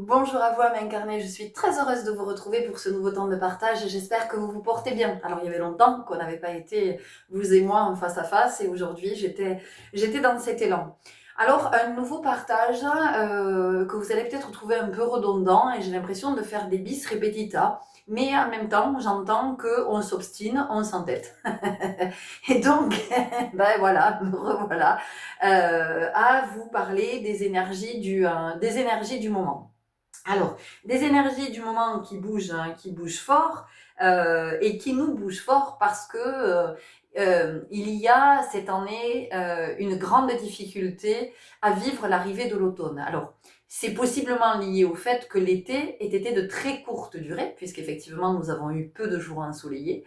Bonjour à vous, âme incarnée, je suis très heureuse de vous retrouver pour ce nouveau temps de partage. J'espère que vous vous portez bien. Alors il y avait longtemps qu'on n'avait pas été, vous et moi, en face à face, et aujourd'hui j'étais dans cet élan. Alors un nouveau partage que vous allez peut-être trouver un peu redondant, et j'ai l'impression de faire des bis repetita, mais en même temps j'entends qu'on s'obstine, on s'entête. Et donc, ben voilà, me revoilà à vous parler des énergies du moment. Alors, des énergies du moment qui bougent fort, et qui nous bougent fort parce que il y a cette année une grande difficulté à vivre l'arrivée de l'automne. Alors, c'est possiblement lié au fait que l'été ait été de très courte durée, puisqu'effectivement nous avons eu peu de jours ensoleillés,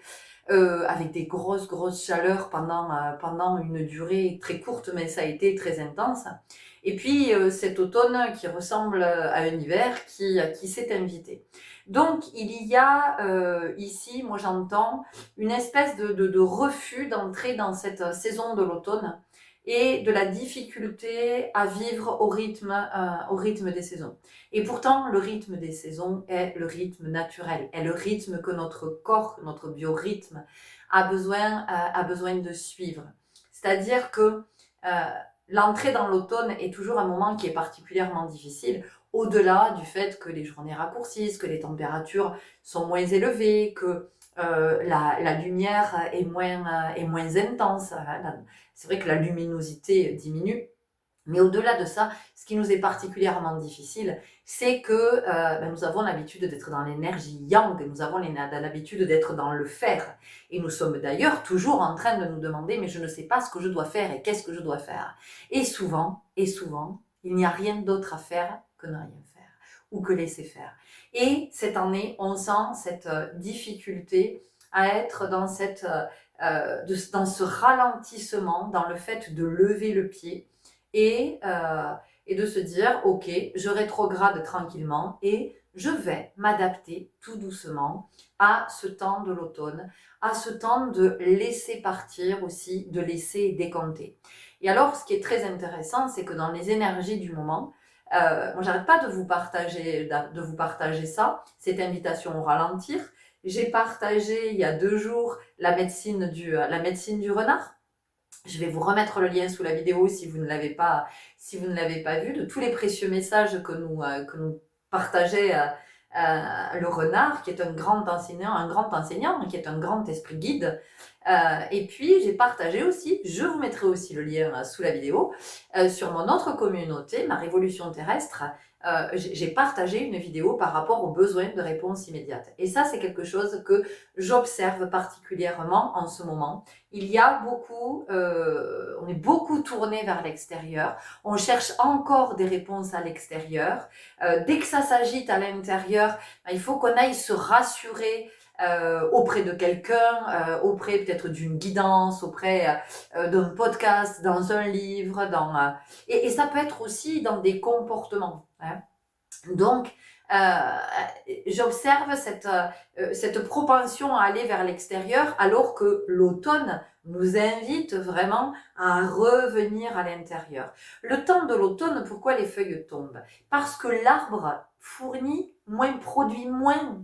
avec des grosses chaleurs pendant une durée très courte, mais ça a été très intense. Et puis cet automne qui ressemble à un hiver qui s'est invité. Donc il y a ici, moi j'entends, une espèce de refus d'entrer dans cette saison de l'automne et de la difficulté à vivre au rythme des saisons. Et pourtant, le rythme des saisons est le rythme naturel, est le rythme que notre corps, notre biorhythme a besoin de suivre. C'est-à-dire que l'entrée dans l'automne est toujours un moment qui est particulièrement difficile, au-delà du fait que les journées raccourcissent, que les températures sont moins élevées, que la lumière est moins intense. C'est vrai que la luminosité diminue. Mais au-delà de ça, ce qui nous est particulièrement difficile, c'est que nous avons l'habitude d'être dans l'énergie yang, nous avons l'habitude d'être dans le faire. Et nous sommes d'ailleurs toujours en train de nous demander, mais je ne sais pas ce que je dois faire et qu'est-ce que je dois faire. Et souvent, il n'y a rien d'autre à faire que ne rien faire ou que laisser faire. Et cette année, on sent cette difficulté à être dans dans ce ralentissement, dans le fait de lever le pied, et de se dire, ok, je rétrograde tranquillement et je vais m'adapter tout doucement à ce temps de l'automne, à ce temps de laisser partir aussi, de laisser décompter. Et alors, ce qui est très intéressant, c'est que dans les énergies du moment, moi, j'arrête pas de vous partager ça, cette invitation au ralentir. J'ai partagé il y a 2 jours la médecine du renard. Je vais vous remettre le lien sous la vidéo si vous ne l'avez pas vu, de tous les précieux messages que nous partageait le renard, qui est un grand enseignant, qui est un grand esprit guide. Et puis j'ai partagé aussi, je vous mettrai aussi le lien sous la vidéo, sur mon autre communauté, ma révolution terrestre. J'ai partagé une vidéo par rapport aux besoins de réponse immédiate. Et ça, c'est quelque chose que j'observe particulièrement en ce moment. Il y a on est beaucoup tourné vers l'extérieur. On cherche encore des réponses à l'extérieur. Dès que ça s'agite à l'intérieur, il faut qu'on aille se rassurer auprès de quelqu'un, auprès peut-être d'une guidance, auprès d'un podcast, dans un livre, et ça peut être aussi dans des comportements. Hein. Donc, j'observe cette propension à aller vers l'extérieur, alors que l'automne nous invite vraiment à revenir à l'intérieur. Le temps de l'automne, pourquoi les feuilles tombent? Parce que l'arbre produit moins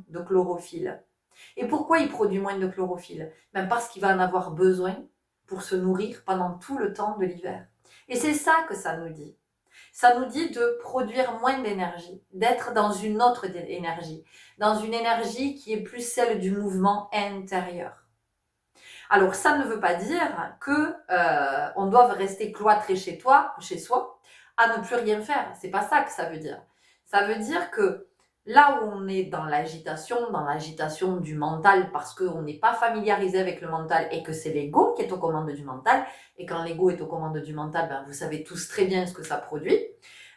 de chlorophylle. Et pourquoi il produit moins de chlorophylle? Parce qu'il va en avoir besoin pour se nourrir pendant tout le temps de l'hiver. Et c'est ça que ça nous dit. Ça nous dit de produire moins d'énergie, d'être dans une autre énergie, dans une énergie qui est plus celle du mouvement intérieur. Alors ça ne veut pas dire que on doit rester cloîtré chez soi, à ne plus rien faire. C'est pas ça que ça veut dire. Ça veut dire que là où on est dans l'agitation du mental, parce qu'on n'est pas familiarisé avec le mental et que c'est l'ego qui est aux commandes du mental, et quand l'ego est aux commandes du mental, vous savez tous très bien ce que ça produit.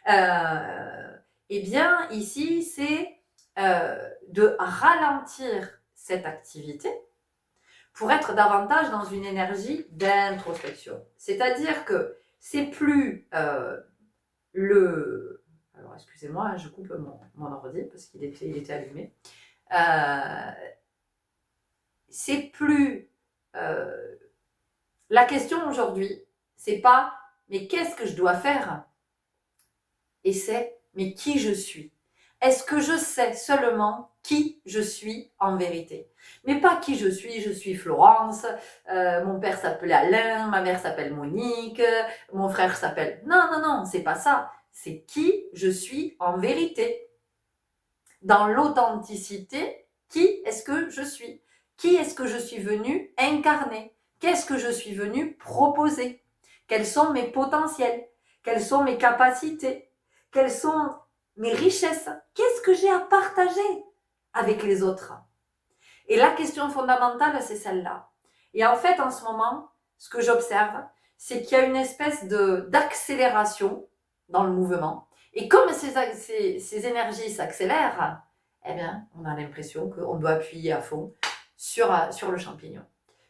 Eh bien, ici, c'est de ralentir cette activité pour être davantage dans une énergie d'introspection. C'est-à-dire que c'est plus Alors, excusez-moi, je coupe mon ordi parce qu'il était allumé. C'est plus... la question aujourd'hui, c'est pas « mais qu'est-ce que je dois faire ?» et c'est « mais qui je suis ?» Est-ce que je sais seulement qui je suis en vérité? Mais pas qui je suis Florence, mon père s'appelait Alain, ma mère s'appelle Monique, mon frère s'appelle... Non, non, non, c'est pas ça. C'est qui je suis en vérité. Dans l'authenticité, qui est-ce que je suis? Qui est-ce que je suis venu incarner? Qu'est-ce que je suis venu proposer? Quels sont mes potentiels? Quelles sont mes capacités? Quelles sont mes richesses? Qu'est-ce que j'ai à partager avec les autres? Et la question fondamentale, c'est celle-là. Et en fait, en ce moment, ce que j'observe, c'est qu'il y a une espèce d'accélération dans le mouvement. Et comme ces énergies s'accélèrent, eh bien, on a l'impression qu'on doit appuyer à fond sur le champignon,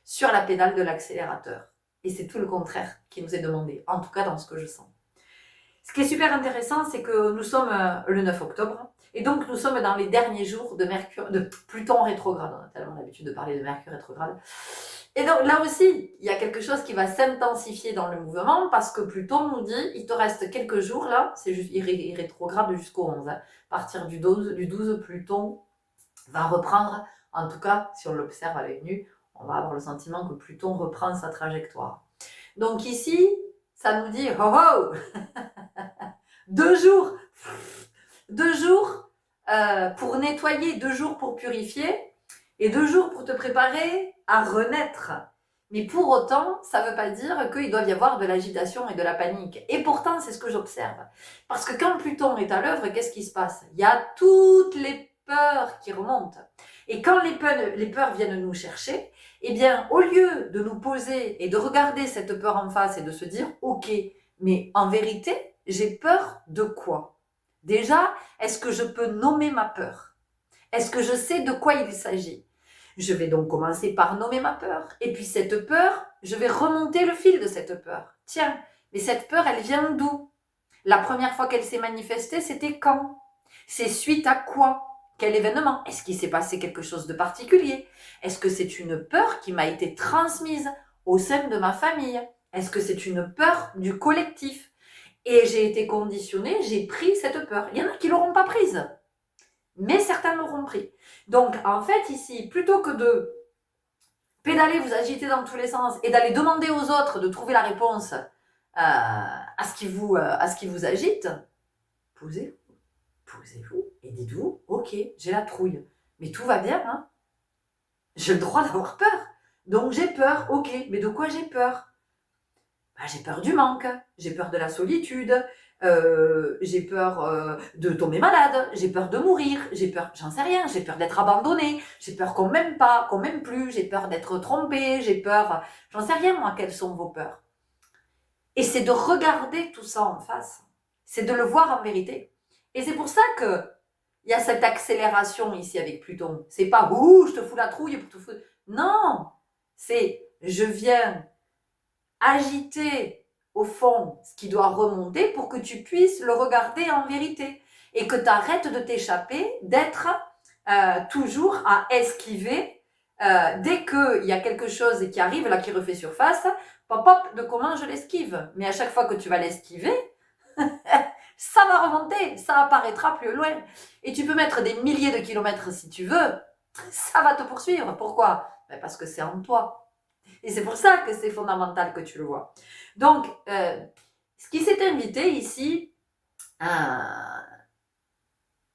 sur la pédale de l'accélérateur. Et c'est tout le contraire qui nous est demandé, en tout cas dans ce que je sens. Ce qui est super intéressant, c'est que nous sommes le 9 octobre, et donc nous sommes dans les derniers jours de Pluton rétrograde. On a tellement l'habitude de parler de Mercure rétrograde. Et donc là aussi, il y a quelque chose qui va s'intensifier dans le mouvement, parce que Pluton nous dit, il te reste quelques jours là, c'est juste, il rétrograde jusqu'au 11. Hein. À partir du 12, Pluton va reprendre, en tout cas, si on l'observe à l'œil nu, on va avoir le sentiment que Pluton reprend sa trajectoire. Donc ici, ça nous dit, oh oh 2 jours, 2 jours pour nettoyer, 2 jours pour purifier, et 2 jours pour te préparer à renaître. Mais pour autant, ça ne veut pas dire qu'il doit y avoir de l'agitation et de la panique. Et pourtant, c'est ce que j'observe. Parce que quand Pluton est à l'œuvre, qu'est-ce qui se passe? Il y a toutes les peurs qui remontent. Et quand les peurs viennent nous chercher, eh bien, au lieu de nous poser et de regarder cette peur en face et de se dire, ok, mais en vérité, j'ai peur de quoi? Déjà, est-ce que je peux nommer ma peur? Est-ce que je sais de quoi il s'agit? Je vais donc commencer par nommer ma peur. Et puis cette peur, je vais remonter le fil de cette peur. Tiens, mais cette peur, elle vient d'où? La première fois qu'elle s'est manifestée, c'était quand? C'est suite à quoi? Quel événement? Est-ce qu'il s'est passé quelque chose de particulier? Est-ce que c'est une peur qui m'a été transmise au sein de ma famille? Est-ce que c'est une peur du collectif? Et j'ai été conditionnée, j'ai pris cette peur. Il y en a qui ne l'auront pas prise, mais certains l'auront pris. Donc, en fait, ici, plutôt que de pédaler, vous agiter dans tous les sens et d'aller demander aux autres de trouver la réponse à ce qui vous agite, posez-vous et dites-vous, ok, j'ai la trouille, mais tout va bien, hein? J'ai le droit d'avoir peur. Donc j'ai peur, ok, mais de quoi j'ai peur? J'ai peur du manque, j'ai peur de la solitude, j'ai peur de tomber malade, j'ai peur de mourir, j'ai peur, j'en sais rien, j'ai peur d'être abandonnée, j'ai peur qu'on m'aime pas, qu'on m'aime plus, j'ai peur d'être trompée, j'ai peur, j'en sais rien moi, quelles sont vos peurs. Et c'est de regarder tout ça en face, c'est de le voir en vérité. Et c'est pour ça que il y a cette accélération ici avec Pluton. C'est pas ouh, je te fous la trouille pour te foutre. Non, c'est je viens agiter au fond ce qui doit remonter pour que tu puisses le regarder en vérité et que tu arrêtes de t'échapper, d'être toujours à esquiver dès qu'il y a quelque chose qui arrive là qui refait surface, pop hop, de comment je l'esquive. Mais à chaque fois que tu vas l'esquiver, ça va remonter, ça apparaîtra plus loin. Et tu peux mettre des milliers de kilomètres si tu veux, ça va te poursuivre. Pourquoi? Parce que c'est en toi. Et c'est pour ça que c'est fondamental que tu le vois. Donc, ce qui s'est invité ici,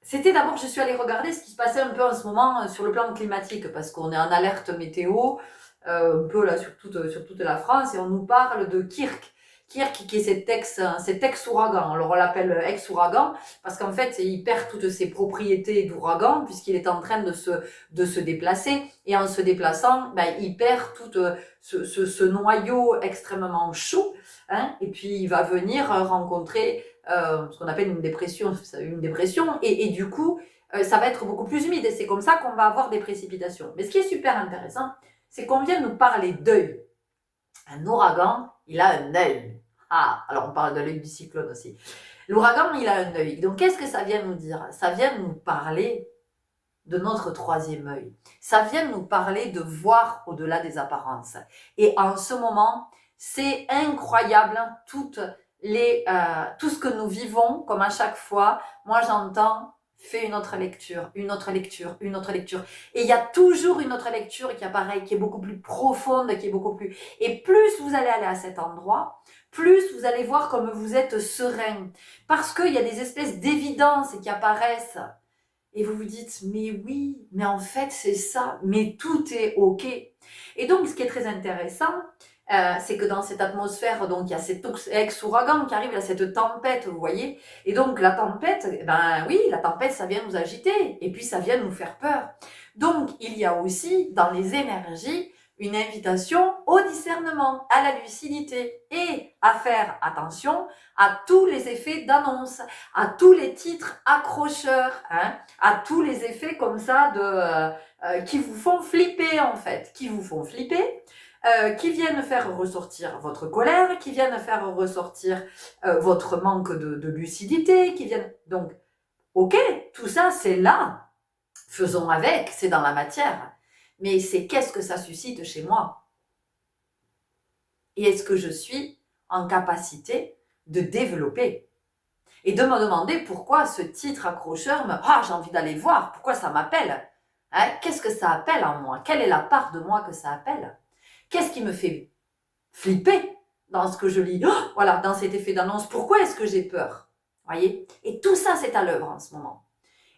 c'était d'abord, je suis allée regarder ce qui se passait un peu en ce moment sur le plan climatique, parce qu'on est en alerte météo, un peu là sur toute la France, et on nous parle de Kirk. Kirk qui est cet ex-ouragan. Alors on l'appelle ex-ouragan parce qu'en fait il perd toutes ses propriétés d'ouragan puisqu'il est en train de se déplacer, et en se déplaçant, il perd tout ce noyau extrêmement chaud, hein, et puis il va venir rencontrer ce qu'on appelle une dépression, et du coup ça va être beaucoup plus humide, et c'est comme ça qu'on va avoir des précipitations. Mais ce qui est super intéressant, c'est qu'on vient nous parler d'œil. Un ouragan, il a un œil. Ah, alors on parle de l'œil du cyclone aussi. L'ouragan, il a un œil. Donc qu'est-ce que ça vient nous dire? Ça vient nous parler de notre troisième œil. Ça vient nous parler de voir au-delà des apparences. Et en ce moment, c'est incroyable, tout ce que nous vivons, comme à chaque fois. Moi, j'entends fais une autre lecture, une autre lecture, une autre lecture. Et il y a toujours une autre lecture qui apparaît, qui est beaucoup plus profonde, qui est beaucoup plus... Et plus vous allez aller à cet endroit, plus vous allez voir comme vous êtes serein. Parce qu'il y a des espèces d'évidences qui apparaissent. Et vous vous dites, mais oui, mais en fait c'est ça, mais tout est ok. Et donc ce qui est très intéressant, c'est que dans cette atmosphère, donc il y a cet ex-ouragan qui arrive, là, cette tempête, vous voyez. Et donc la tempête, ben oui, la tempête, ça vient nous agiter, et puis ça vient nous faire peur. Donc il y a aussi dans les énergies une invitation au discernement, à la lucidité, et à faire attention à tous les effets d'annonce, à tous les titres accrocheurs, hein, à tous les effets comme ça qui vous font flipper en fait, qui vous font flipper. Qui viennent faire ressortir votre colère, qui viennent faire ressortir votre manque de lucidité, qui viennent... Donc, ok, tout ça c'est là, faisons avec, c'est dans la matière, mais c'est qu'est-ce que ça suscite chez moi? Et est-ce que je suis en capacité de développer? Et de me demander pourquoi ce titre accrocheur me... Ah, j'ai envie d'aller voir, pourquoi ça m'appelle? Hein? Qu'est-ce que ça appelle en moi? Quelle est la part de moi que ça appelle? Qu'est-ce qui me fait flipper dans ce que je lis? Oh, voilà, dans cet effet d'annonce, pourquoi est-ce que j'ai peur? Voyez? Et tout ça, c'est à l'œuvre en ce moment.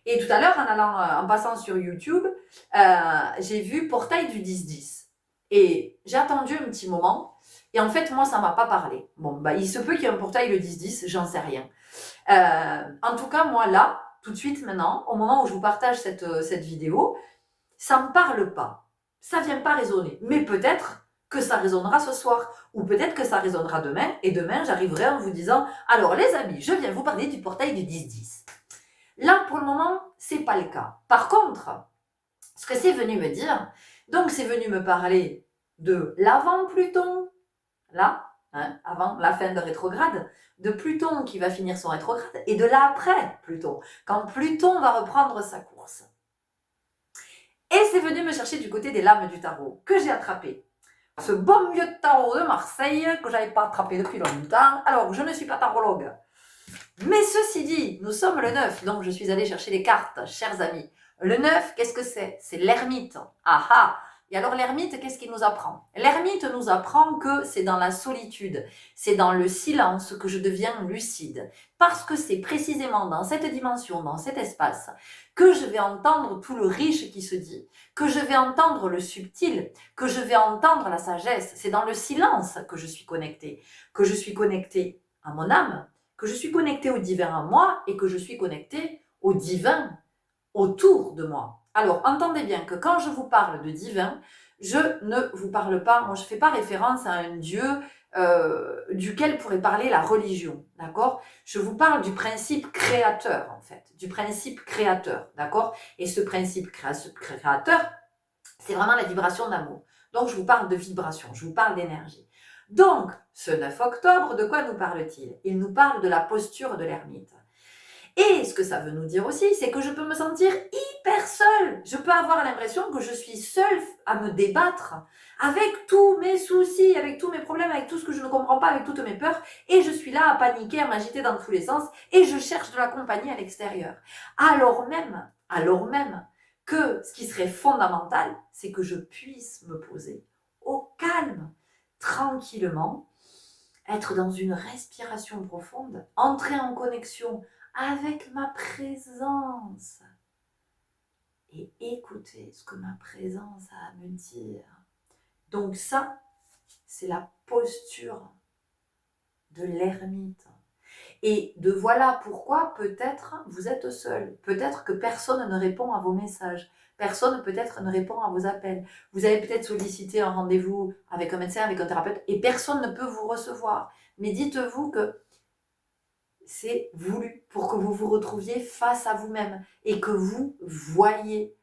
Et tout à l'heure, en passant sur YouTube, j'ai vu Portail du 10-10. Et j'ai attendu un petit moment. Et en fait, moi, ça m'a pas parlé. Bon, bah, il se peut qu'il y ait un portail le 10-10, j'en sais rien. En tout cas, moi, là, tout de suite, maintenant, au moment où je vous partage cette vidéo, ça me parle pas. Ça vient pas résonner. Mais peut-être que ça résonnera ce soir. Ou peut-être que ça résonnera demain. Et demain, j'arriverai en vous disant, alors les amis, je viens vous parler du portail du 10-10. Là, pour le moment, c'est pas le cas. Par contre, ce que c'est venu me dire, donc c'est venu me parler de l'avant Pluton, là, hein, avant la fin de rétrograde, de Pluton qui va finir son rétrograde, et de l'après Pluton, quand Pluton va reprendre sa course. Et c'est venu me chercher du côté des lames du tarot, que j'ai attrapé. Ce bon vieux tarot de Marseille, que je n'avais pas attrapé depuis longtemps. Alors, je ne suis pas tarologue. Mais ceci dit, nous sommes le 9, donc je suis allée chercher les cartes, chers amis. Le 9, qu'est-ce que c'est? C'est l'ermite. Ah ah! Et alors l'ermite, qu'est-ce qu'il nous apprend? L'ermite nous apprend que c'est dans la solitude, c'est dans le silence que je deviens lucide. Parce que c'est précisément dans cette dimension, dans cet espace, que je vais entendre tout le riche qui se dit, que je vais entendre le subtil, que je vais entendre la sagesse. C'est dans le silence que je suis connectée à mon âme, que je suis connectée au divin en moi et que je suis connectée au divin autour de moi. Alors, entendez bien que quand je vous parle de divin, je ne vous parle pas, moi je ne fais pas référence à un Dieu duquel pourrait parler la religion, d'accord? Je vous parle du principe créateur, en fait, du principe créateur, d'accord? Et ce principe créateur, c'est vraiment la vibration d'amour. Donc, je vous parle de vibration, je vous parle d'énergie. Donc, ce 9 octobre, de quoi nous parle-t-il? Il nous parle de la posture de l'ermite. Et ce que ça veut nous dire aussi, c'est que je peux me sentir hyper seule. Je peux avoir l'impression que je suis seule à me débattre avec tous mes soucis, avec tous mes problèmes, avec tout ce que je ne comprends pas, avec toutes mes peurs. Et je suis là à paniquer, à m'agiter dans tous les sens et je cherche de la compagnie à l'extérieur. Alors même que ce qui serait fondamental, c'est que je puisse me poser au calme, tranquillement, être dans une respiration profonde, entrer en connexion avec ma présence et écouter ce que ma présence a à me dire. Donc ça, c'est la posture de l'ermite. Et de voilà pourquoi peut-être vous êtes seul, peut-être que personne ne répond à vos messages, personne peut-être ne répond à vos appels. Vous avez peut-être sollicité un rendez-vous avec un médecin, avec un thérapeute, et personne ne peut vous recevoir. Mais dites-vous que c'est voulu pour que vous vous retrouviez face à vous-même et que vous voyez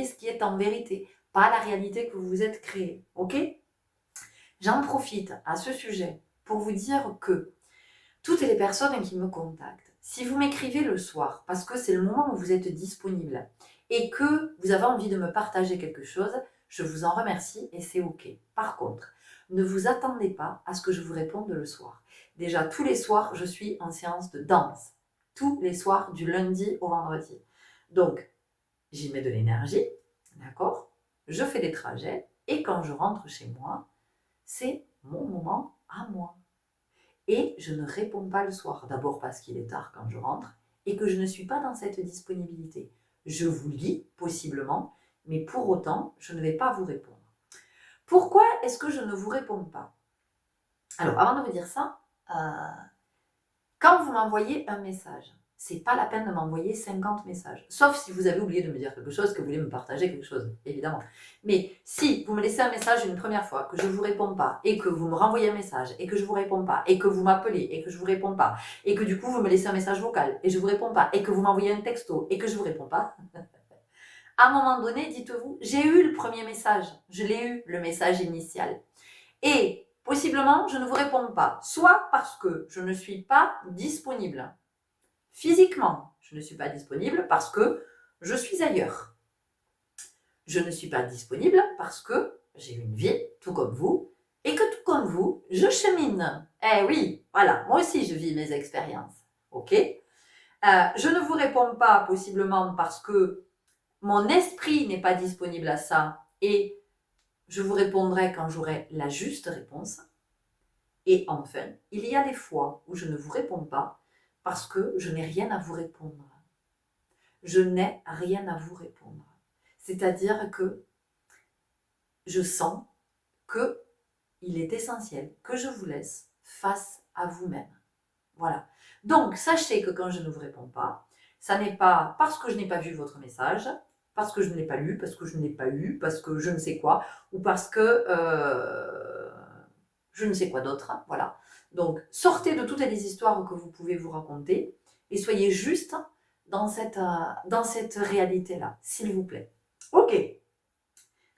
ce qui est en vérité, pas la réalité que vous vous êtes créée. Ok? J'en profite à ce sujet pour vous dire que toutes les personnes qui me contactent, si vous m'écrivez le soir, parce que c'est le moment où vous êtes disponible et que vous avez envie de me partager quelque chose, je vous en remercie et c'est ok. Par contre, ne vous attendez pas à ce que je vous réponde le soir. Déjà, tous les soirs, je suis en séance de danse. tous les soirs du lundi au vendredi. Donc, j'y mets de l'énergie, d'accord? Je fais des trajets et quand je rentre chez moi, c'est mon moment à moi. Et je ne réponds pas le soir. D'abord parce qu'il est tard quand je rentre et que je ne suis pas dans cette disponibilité. Je vous lis, possiblement, mais pour autant, je ne vais pas vous répondre. Pourquoi est-ce que je ne vous réponds pas? Alors, avant de vous dire ça, quand vous m'envoyez un message, c'est pas la peine de m'envoyer 50 messages. Sauf si vous avez oublié de me dire quelque chose, que vous voulez me partager quelque chose, évidemment. Mais si vous me laissez un message une première fois, que je ne vous réponds pas, et que vous me renvoyez un message, et que je ne vous réponds pas, et que vous m'appelez, et que je ne vous réponds pas, et que du coup vous me laissez un message vocal, et je ne vous réponds pas, et que vous m'envoyez un texto, et que je ne vous réponds pas, à un moment donné, dites-vous, j'ai eu le premier message, je l'ai eu, le message initial. Et possiblement, je ne vous réponds pas, soit parce que je ne suis pas disponible. Physiquement, je ne suis pas disponible parce que je suis ailleurs. Je ne suis pas disponible parce que j'ai une vie, tout comme vous, et que tout comme vous, je chemine. Eh oui, voilà, moi aussi je vis mes expériences. Ok? Je ne vous réponds pas possiblement parce que mon esprit n'est pas disponible à ça et je vous répondrai quand j'aurai la juste réponse. Et enfin, il y a des fois où je ne vous réponds pas parce que je n'ai rien à vous répondre. Je n'ai rien à vous répondre. C'est-à-dire que je sens qu'il est essentiel que je vous laisse face à vous-même. Voilà. Donc, sachez que quand je ne vous réponds pas, ça n'est pas parce que je n'ai pas vu votre message, parce que je ne l'ai pas lu, parce que je ne l'ai pas eu, parce que je ne sais quoi, ou parce que je ne sais quoi d'autre. Hein, voilà. Donc, sortez de toutes les histoires que vous pouvez vous raconter et soyez juste dans cette réalité-là, s'il vous plaît. Ok.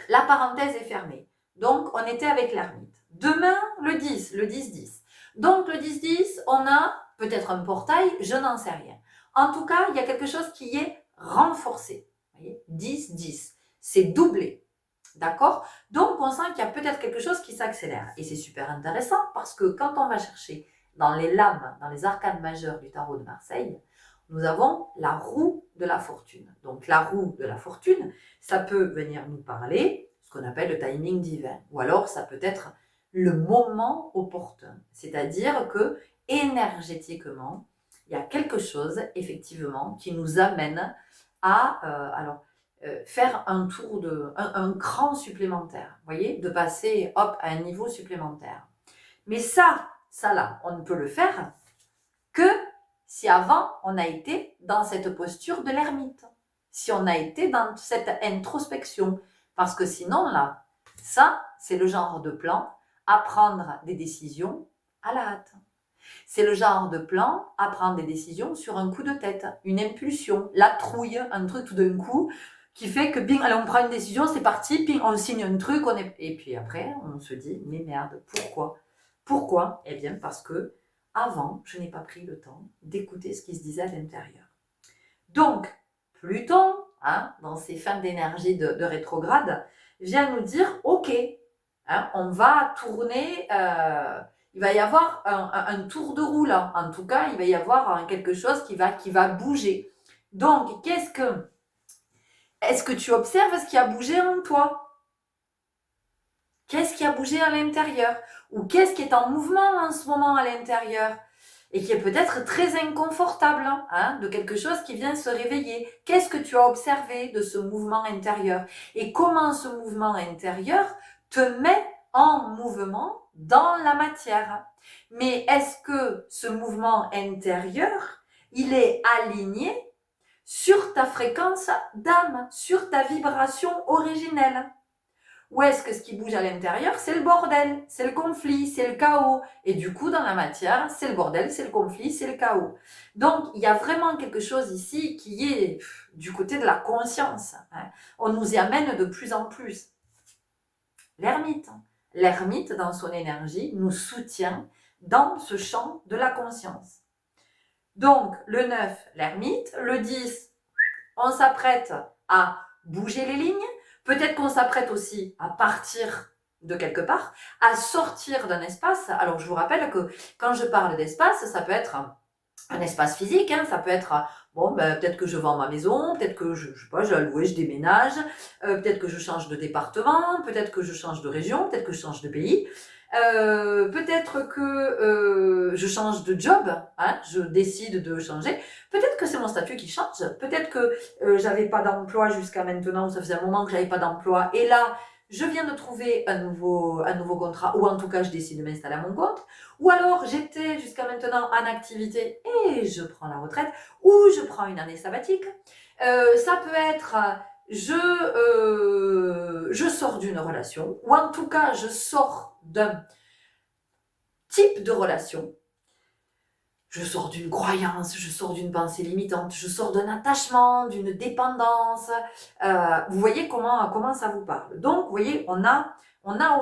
La parenthèse est fermée. Donc, on était avec l'ermite. Demain, le 10. Donc, le 10-10, on a peut-être un portail, je n'en sais rien. En tout cas, il y a quelque chose qui est renforcé. Vous voyez, 10-10, c'est doublé. D'accord? Donc, on sent qu'il y a peut-être quelque chose qui s'accélère. Et c'est super intéressant parce que quand on va chercher dans les lames, dans les arcanes majeures du tarot de Marseille, nous avons la roue de la fortune. Donc, la roue de la fortune, ça peut venir nous parler, ce qu'on appelle le timing divin. Ou alors, ça peut être le moment opportun. C'est-à-dire que, énergétiquement, il y a quelque chose, effectivement, qui nous amène à faire un tour un cran supplémentaire, vous voyez, de passer hop à un niveau supplémentaire. Mais ça là, on ne peut le faire que si avant on a été dans cette posture de l'ermite, si on a été dans cette introspection, parce que sinon là, ça c'est le genre de plan à prendre des décisions à la hâte. C'est le genre de plan à prendre des décisions sur un coup de tête, une impulsion, la trouille, un truc tout d'un coup qui fait que, bing, allez, on prend une décision, c'est parti, ping, on signe un truc, et puis après, on se dit, mais merde, pourquoi? Pourquoi? Eh bien, parce que avant, je n'ai pas pris le temps d'écouter ce qui se disait à l'intérieur. Donc, Pluton, hein, dans ses fins d'énergie de rétrograde, vient nous dire, ok, hein, on va tourner, il va y avoir un tour de roue là, en tout cas, il va y avoir quelque chose qui va bouger. Donc, est-ce que tu observes ce qui a bougé en toi? Qu'est-ce qui a bougé à l'intérieur? Ou qu'est-ce qui est en mouvement en ce moment à l'intérieur? Et qui est peut-être très inconfortable, hein, de quelque chose qui vient se réveiller. Qu'est-ce que tu as observé de ce mouvement intérieur? Et comment ce mouvement intérieur te met en mouvement dans la matière? Mais est-ce que ce mouvement intérieur, il est aligné sur ta fréquence d'âme, sur ta vibration originelle? Ou est-ce que ce qui bouge à l'intérieur, c'est le bordel, c'est le conflit, c'est le chaos? Et du coup, dans la matière, c'est le bordel, c'est le conflit, c'est le chaos. Donc, il y a vraiment quelque chose ici qui est du côté de la conscience. Hein. On nous y amène de plus en plus. L'ermite. L'ermite, dans son énergie, nous soutient dans ce champ de la conscience. Donc, le 9, l'ermite. Le 10, on s'apprête à bouger les lignes. Peut-être qu'on s'apprête aussi à partir de quelque part, à sortir d'un espace. Alors, je vous rappelle que quand je parle d'espace, ça peut être un espace physique, hein, ça peut être, bon, ben, peut-être que je vends ma maison, peut-être que je sais pas, je la louer, je déménage, peut-être que je change de département, peut-être que je change de région, peut-être que je change de pays, peut-être que je change de job, hein, je décide de changer, peut-être que c'est mon statut qui change, peut-être que j'avais pas d'emploi jusqu'à maintenant, ou ça faisait un moment que j'avais pas d'emploi, et là, je viens de trouver un nouveau contrat, ou en tout cas, je décide de m'installer à mon compte. Ou alors, j'étais jusqu'à maintenant en activité et je prends la retraite, ou je prends une année sabbatique. Ça peut être, je sors d'une relation, ou en tout cas, je sors d'un type de relation. Je sors d'une croyance, je sors d'une pensée limitante, je sors d'un attachement, d'une dépendance. Vous voyez comment ça vous parle. Donc, vous voyez, on a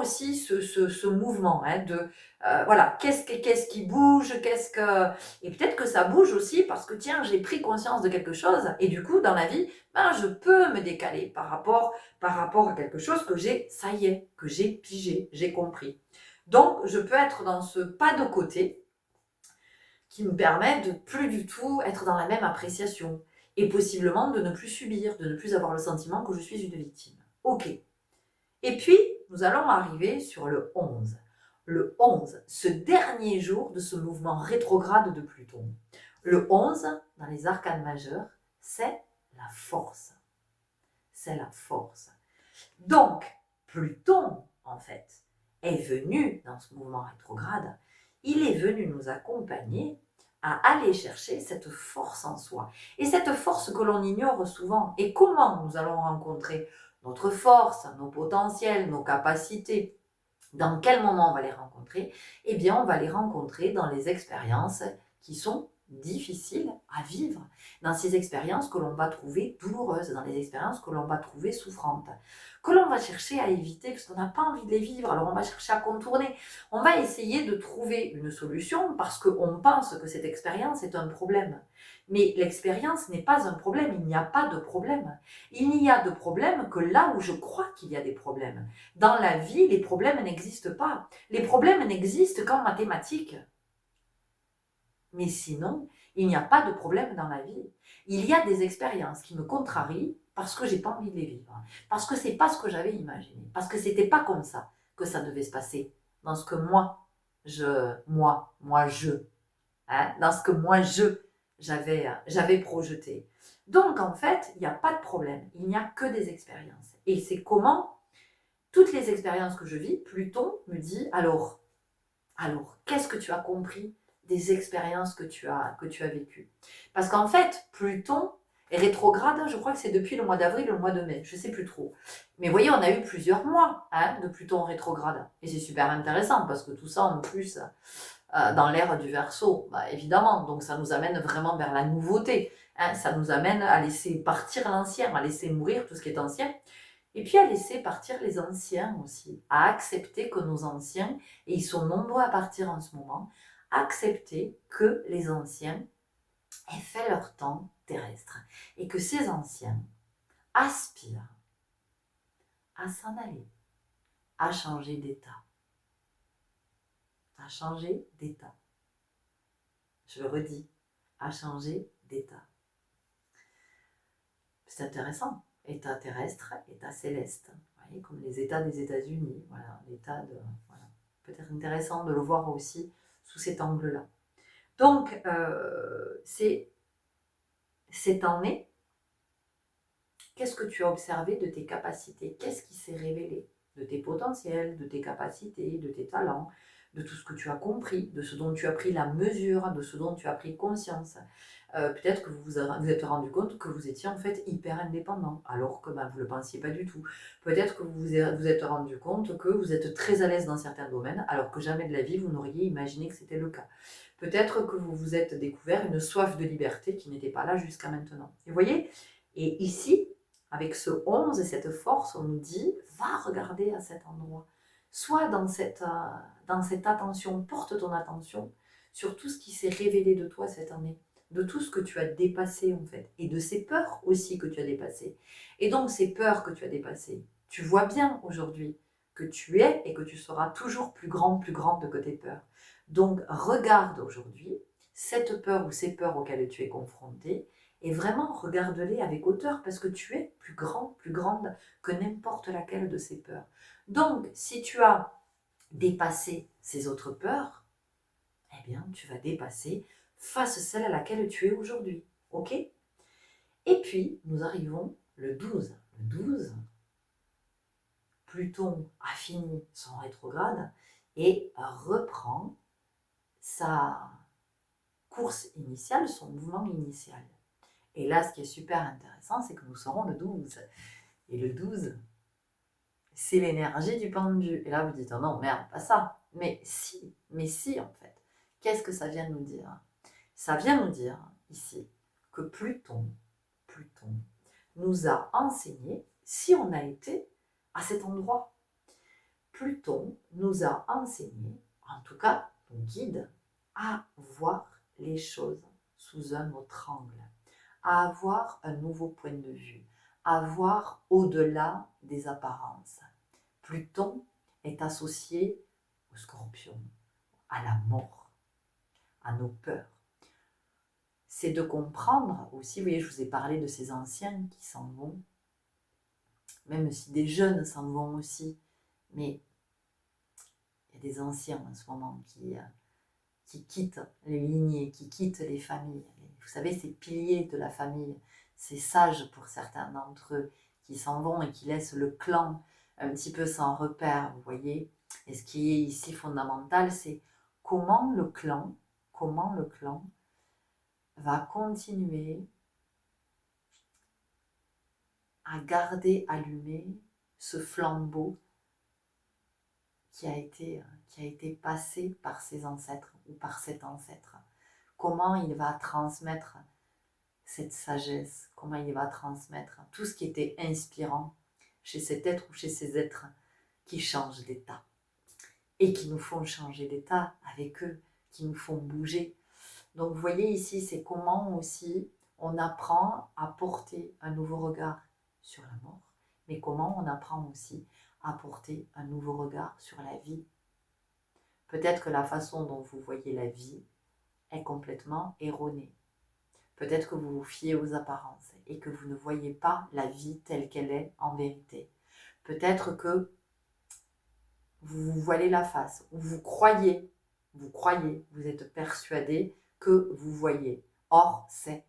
aussi ce mouvement, hein, de voilà, qu'est-ce qui bouge, et peut-être que ça bouge aussi parce que tiens, j'ai pris conscience de quelque chose et du coup, dans la vie, ben, je peux me décaler par rapport à quelque chose que ça y est, que j'ai pigé, j'ai compris. Donc, je peux être dans ce pas de côté qui me permet de plus du tout être dans la même appréciation et possiblement de ne plus subir, de ne plus avoir le sentiment que je suis une victime. Ok. Et puis, nous allons arriver sur le 11. Le 11, ce dernier jour de ce mouvement rétrograde de Pluton. Le 11, dans les arcanes majeurs, c'est la force. C'est la force. Donc, Pluton, en fait, est venu dans ce mouvement rétrograde, il est venu nous accompagner à aller chercher cette force en soi. Et cette force que l'on ignore souvent. Et comment nous allons rencontrer notre force, nos potentiels, nos capacités? Dans quel moment on va les rencontrer? Eh bien, on va les rencontrer dans les expériences qui sont difficiles à vivre, dans ces expériences que l'on va trouver douloureuses, dans les expériences que l'on va trouver souffrantes, que l'on va chercher à éviter parce qu'on n'a pas envie de les vivre, alors on va chercher à contourner, on va essayer de trouver une solution parce qu'on pense que cette expérience est un problème. Mais l'expérience n'est pas un problème, il n'y a pas de problème. Il n'y a de problème que là où je crois qu'il y a des problèmes. Dans la vie, les problèmes n'existent pas. Les problèmes n'existent qu'en mathématiques. Mais sinon, il n'y a pas de problème dans la vie. Il y a des expériences qui me contrarient parce que j'ai pas envie de les vivre, parce que c'est pas ce que j'avais imaginé, parce que c'était pas comme ça que ça devait se passer, dans ce que dans ce que j'avais projeté. Donc en fait, il n'y a pas de problème, il n'y a que des expériences. Et c'est comment toutes les expériences que je vis, Pluton me dit alors, qu'est-ce que tu as compris des expériences que tu as vécues? Parce qu'en fait, Pluton est rétrograde, je crois que c'est depuis le mois d'avril, le mois de mai, je ne sais plus trop. Mais vous voyez, on a eu plusieurs mois, hein, de Pluton rétrograde. Et c'est super intéressant parce que tout ça, en plus, dans l'ère du Verseau, bah, évidemment. Donc ça nous amène vraiment vers la nouveauté, hein. Ça nous amène à laisser partir l'ancien, à laisser mourir tout ce qui est ancien. Et puis à laisser partir les anciens aussi, à accepter que nos anciens, et ils sont nombreux à partir en ce moment, accepter que les anciens aient fait leur temps terrestre et que ces anciens aspirent à s'en aller, à changer d'état. À changer d'état. Je le redis, à changer d'état. C'est intéressant. État terrestre, état céleste. Vous voyez, comme les états des États-Unis. Voilà, l'état de. Voilà. Peut-être intéressant de le voir aussi sous cet angle-là. Donc, c'est cette année, qu'est-ce que tu as observé de tes capacités? Qu'est-ce qui s'est révélé de tes potentiels, de tes capacités, de tes talents, de tout ce que tu as compris, de ce dont tu as pris la mesure, de ce dont tu as pris conscience? Peut-être que vous êtes rendu compte que vous étiez en fait hyper indépendant, alors que vous ne le pensiez pas du tout. Peut-être que vous êtes rendu compte que vous êtes très à l'aise dans certains domaines, alors que jamais de la vie vous n'auriez imaginé que c'était le cas. Peut-être que vous vous êtes découvert une soif de liberté qui n'était pas là jusqu'à maintenant. Et vous voyez, et ici, avec ce 11 et cette force, on nous dit, va regarder à cet endroit. Sois dans cette attention, porte ton attention sur tout ce qui s'est révélé de toi cette année, de tout ce que tu as dépassé en fait, et de ces peurs aussi que tu as dépassées. Et donc ces peurs que tu as dépassées, tu vois bien aujourd'hui que tu es et que tu seras toujours plus grande que tes peurs. Donc regarde aujourd'hui cette peur ou ces peurs auxquelles tu es confronté et vraiment regarde-les avec hauteur parce que tu es plus grand, plus grande que n'importe laquelle de ces peurs. Donc, si tu as dépassé ces autres peurs, eh bien, tu vas dépasser face à celle à laquelle tu es aujourd'hui. Ok? Et puis, nous arrivons le 12. Le 12, Pluton a fini son rétrograde et reprend sa course initiale, son mouvement initial. Et là, ce qui est super intéressant, c'est que nous serons le 12. Et le 12, c'est l'énergie du pendu. Et là, vous dites, oh non, merde, pas ça. Mais si, en fait. Qu'est-ce que ça vient nous dire? Ça vient nous dire, ici, que Pluton nous a enseigné, si on a été à cet endroit, Pluton nous a enseigné, en tout cas, nous guide, à voir les choses sous un autre angle, à avoir un nouveau point de vue, à voir au-delà des apparences. Pluton est associé au Scorpion, à la mort, à nos peurs. C'est de comprendre aussi, vous voyez, je vous ai parlé de ces anciens qui s'en vont, même si des jeunes s'en vont aussi, mais il y a des anciens en ce moment qui quittent les lignées, qui quittent les familles. Vous savez, ces piliers de la famille, ces sages pour certains d'entre eux, qui s'en vont et qui laissent le clan un petit peu sans repère, vous voyez. Et ce qui est ici fondamental, c'est comment le clan va continuer à garder allumé ce flambeau qui a été passé par ses ancêtres ou par cet ancêtre. Comment il va transmettre cette sagesse, comment il va transmettre tout ce qui était inspirant chez cet être ou chez ces êtres qui changent d'état et qui nous font changer d'état avec eux, qui nous font bouger. Donc vous voyez ici, c'est comment aussi on apprend à porter un nouveau regard sur la mort, mais comment on apprend aussi à porter un nouveau regard sur la vie. Peut-être que la façon dont vous voyez la vie est complètement erronée. Peut-être que vous vous fiez aux apparences et que vous ne voyez pas la vie telle qu'elle est en vérité. Peut-être que vous vous voilez la face ou vous croyez, vous êtes persuadé que vous voyez. Or, c'est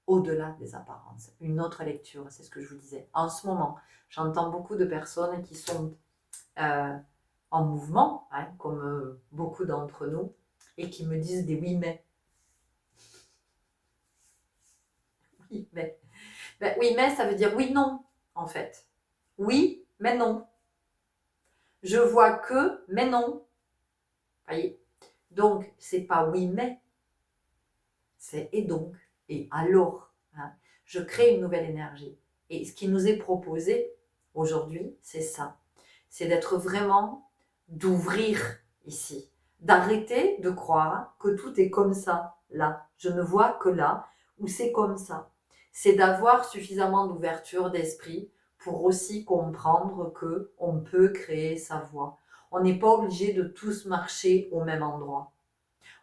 au-delà des apparences. Une autre lecture, c'est ce que je vous disais. En ce moment, j'entends beaucoup de personnes qui sont en mouvement, hein, comme beaucoup d'entre nous, et qui me disent des oui mais. Oui mais. Ben, oui mais, ça veut dire oui non, en fait. Oui, mais non. Je vois que, mais non. Voyez. Donc, c'est pas oui mais, c'est et donc, et alors. Hein. Je crée une nouvelle énergie. Et ce qui nous est proposé aujourd'hui, c'est ça. C'est d'être vraiment, d'ouvrir ici. D'arrêter de croire que tout est comme ça, là. Je ne vois que là, où c'est comme ça. C'est d'avoir suffisamment d'ouverture d'esprit pour aussi comprendre que on peut créer sa voie. On n'est pas obligé de tous marcher au même endroit.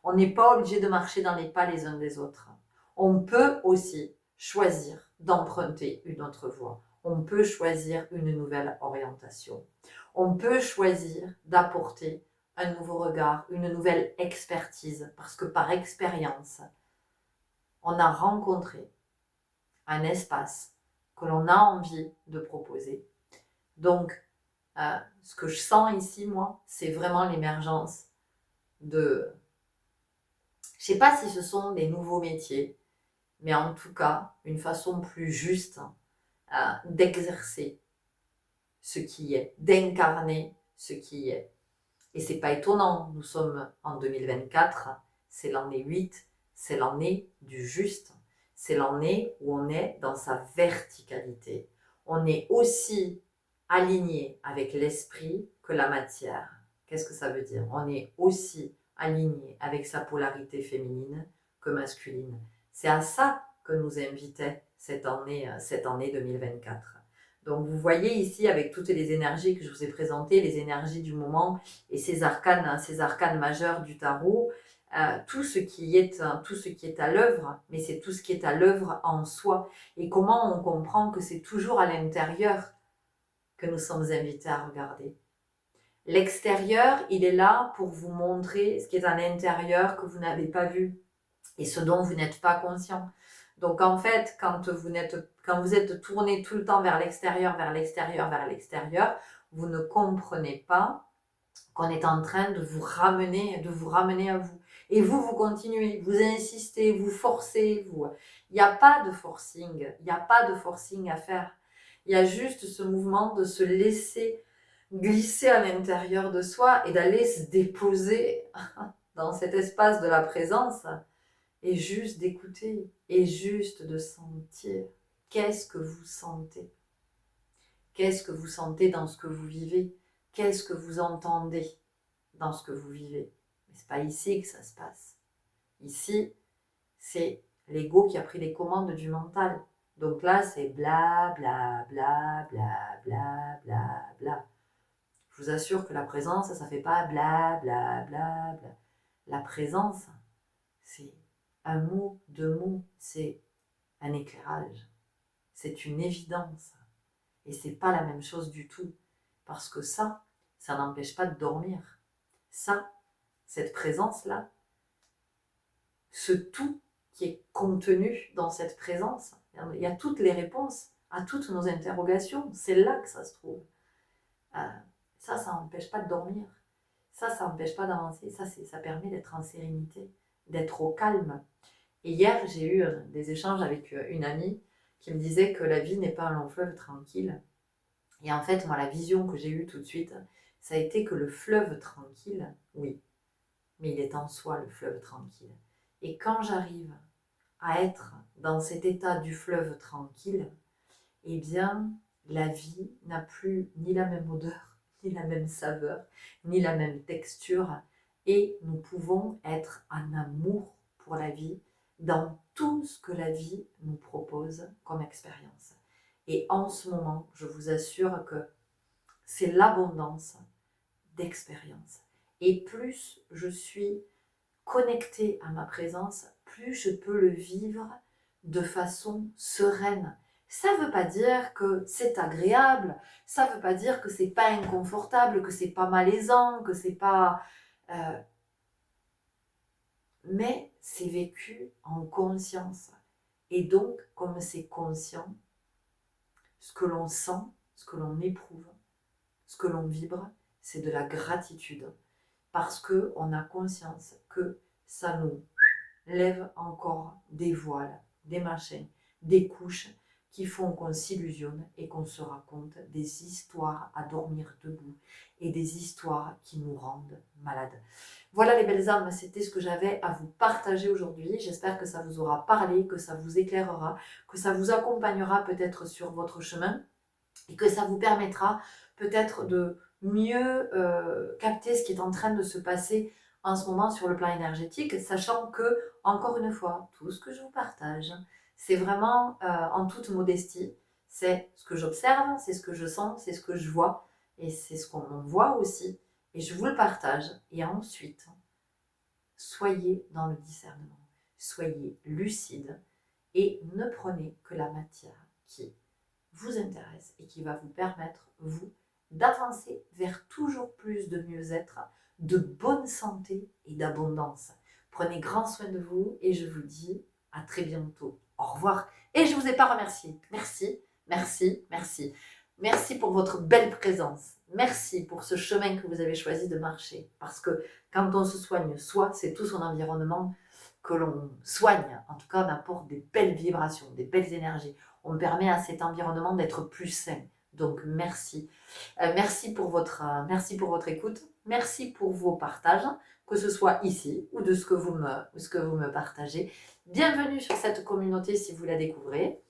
On n'est pas obligé de marcher dans les pas les uns des autres. On peut aussi choisir d'emprunter une autre voie. On peut choisir une nouvelle orientation. On peut choisir d'apporter un nouveau regard, une nouvelle expertise, parce que par expérience, on a rencontré un espace que l'on a envie de proposer. Donc, ce que je sens ici, moi, c'est vraiment l'émergence de... Je ne sais pas si ce sont des nouveaux métiers, mais en tout cas, une façon plus juste d'exercer ce qui est, d'incarner ce qui est. Et c'est pas étonnant, nous sommes en 2024, c'est l'année 8, c'est l'année du juste, c'est l'année où on est dans sa verticalité. On est aussi aligné avec l'esprit que la matière. Qu'est-ce que ça veut dire? On est aussi aligné avec sa polarité féminine que masculine. C'est à ça que nous invitait cette année 2024. Donc vous voyez ici avec toutes les énergies que je vous ai présentées, les énergies du moment et ces arcanes majeurs du tarot, tout ce qui est à l'œuvre, mais c'est tout ce qui est à l'œuvre en soi. Et comment on comprend que c'est toujours à l'intérieur que nous sommes invités à regarder. L'extérieur, il est là pour vous montrer ce qui est à l'intérieur que vous n'avez pas vu et ce dont vous n'êtes pas conscient. Donc en fait, quand vous êtes tourné tout le temps vers l'extérieur, vers l'extérieur, vers l'extérieur, vous ne comprenez pas qu'on est en train de vous ramener à vous. Et vous continuez, vous insistez, vous forcez, il n'y a pas de forcing, il n'y a pas de forcing à faire. Il y a juste ce mouvement de se laisser glisser à l'intérieur de soi et d'aller se déposer dans cet espace de la présence et juste d'écouter et juste de sentir. Qu'est-ce que vous sentez? Qu'est-ce que vous sentez dans ce que vous vivez? Qu'est-ce que vous entendez dans ce que vous vivez? Mais c'est pas ici que ça se passe. Ici, c'est l'ego qui a pris les commandes du mental. Donc là, c'est bla bla bla bla bla bla bla. Je vous assure que la présence, ça fait pas bla bla bla bla. La présence, c'est un mot, deux mots, c'est un éclairage. C'est une évidence. Et c'est pas la même chose du tout. Parce que ça n'empêche pas de dormir. Ça, cette présence-là, ce tout qui est contenu dans cette présence, il y a toutes les réponses à toutes nos interrogations. C'est là que ça se trouve. Ça n'empêche pas de dormir. Ça n'empêche pas d'avancer. Ça permet d'être en sérénité, d'être au calme. Et hier, j'ai eu des échanges avec une amie qui me disait que la vie n'est pas un long fleuve tranquille. Et en fait, moi, la vision que j'ai eue tout de suite, ça a été que le fleuve tranquille, oui, mais il est en soi le fleuve tranquille. Et quand j'arrive à être dans cet état du fleuve tranquille, eh bien, la vie n'a plus ni la même odeur, ni la même saveur, ni la même texture. Et nous pouvons être en amour pour la vie dans tout ce que la vie nous propose comme expérience. Et en ce moment, je vous assure que c'est l'abondance d'expérience. Et plus je suis connectée à ma présence, plus je peux le vivre de façon sereine. Ça ne veut pas dire que c'est agréable, ça ne veut pas dire que c'est pas inconfortable, que c'est pas malaisant, que c'est pas... mais c'est vécu en conscience. Et donc, comme c'est conscient, ce que l'on sent, ce que l'on éprouve, ce que l'on vibre, c'est de la gratitude. Parce qu'on a conscience que ça nous lève encore des voiles, des machins, des couches qui font qu'on s'illusionne et qu'on se raconte des histoires à dormir debout et des histoires qui nous rendent malades. Voilà les belles âmes, c'était ce que j'avais à vous partager aujourd'hui. J'espère que ça vous aura parlé, que ça vous éclairera, que ça vous accompagnera peut-être sur votre chemin et que ça vous permettra peut-être de mieux capter ce qui est en train de se passer en ce moment sur le plan énergétique, sachant que, encore une fois, tout ce que je vous partage, c'est vraiment en toute modestie, c'est ce que j'observe, c'est ce que je sens, c'est ce que je vois, et c'est ce qu'on voit aussi, et je vous le partage, et ensuite, soyez dans le discernement, soyez lucide, et ne prenez que la matière qui vous intéresse et qui va vous permettre, vous, d'avancer vers toujours plus de mieux-être, de bonne santé et d'abondance. Prenez grand soin de vous et je vous dis à très bientôt. Au revoir. Et je ne vous ai pas remercié. Merci, merci, merci. Merci pour votre belle présence. Merci pour ce chemin que vous avez choisi de marcher. Parce que quand on se soigne soi, c'est tout son environnement que l'on soigne. En tout cas, on apporte des belles vibrations, des belles énergies. On permet à cet environnement d'être plus sain. Donc, merci. Merci pour votre écoute. Merci pour vos partages, que ce soit ici ou de ce que vous me partagez. Bienvenue sur cette communauté si vous la découvrez.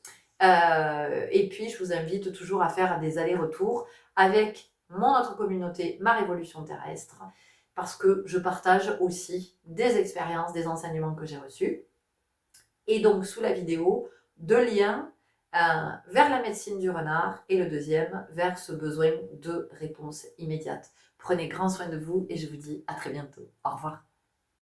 Et puis, je vous invite toujours à faire des allers-retours avec mon autre communauté, Ma Révolution Terrestre, parce que je partage aussi des expériences, des enseignements que j'ai reçus. Et donc, sous la vidéo, 2 liens, un vers la médecine du renard et le deuxième vers ce besoin de réponse immédiate. Prenez grand soin de vous et je vous dis à très bientôt. Au revoir.